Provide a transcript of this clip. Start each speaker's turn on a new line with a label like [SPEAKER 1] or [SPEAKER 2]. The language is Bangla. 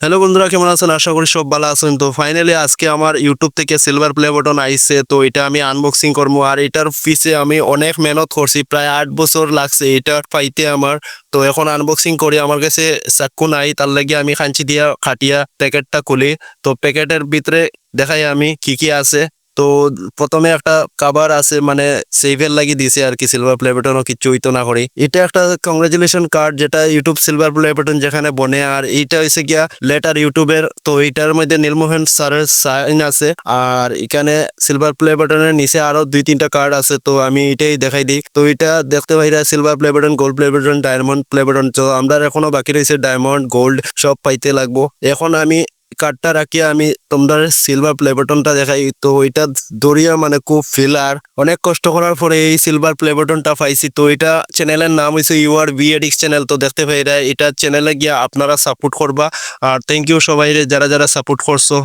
[SPEAKER 1] হ্যালো বন্ধুরা, কেমন আছেন? আশা করি সব ভালো আছেন। তো ফাইনালি আজকে আমার ইউটিউব থেকে সিলভার প্লে বাটন আইছে, তো এটা আমি আনবক্সিং করবো। আর এটার পিছে আমি অনেক মেহনত করছি, প্রায় 8 বছর লাগছে এটা পাইতে আমার। তো এখন আনবক্সিং করি, আমার কাছে চাক্কু নাই, তার লাগে আমি খাঞ্চি দিয়া খাটিয়া প্যাকেটটা খুলি। তো প্যাকেটের ভিতরে দেখাই আমি কি কি আছে। তো প্রথমে একটা কাভার আছে, মানে সেভের লাগি দিছে আর কি, সিলভার প্লে বাটনও কিছু হইতো না করি। এটা একটা কংগ্রেচুলেশন কার্ড, যেটা ইউটিউব সিলভার প্লে বাটন যেখানে বনে। আর এইটা হয়েছে গিয়া লেটার ইউটিউবের, তো এইটার মধ্যে নীলমোহন স্যারের সাইন আছে। আর এখানে সিলভার প্লে বাটনের নিচে আরো 2-3টা কার্ড আছে, তো আমি এটাই দেখাই দিই। তো এটা দেখতে পাইরা silver play button, gold play button, diamond play button. তো আমরা এখনো বাকি রয়েছে ডায়মন্ড, গোল্ড সব পাইতে লাগবো। এখন আমি কার্ডটা রাখিয়া আমি তোমরা সিলভার প্লে বাটনটা দেখাই। তো এটা দরিয়া মানে খুব ফিল, আর অনেক কষ্ট করার পরে এই সিলভার প্লে বাটনটা পাইছি। তো এটা চ্যানেলের নাম হয়েছে ইউআর ভিএডিক্স চ্যানেল। তো দেখতে পাই এটা চ্যানেলে গিয়া আপনারা সাপোর্ট করবা। আর থ্যাংক ইউ সবাই যারা যারা সাপোর্ট করছো।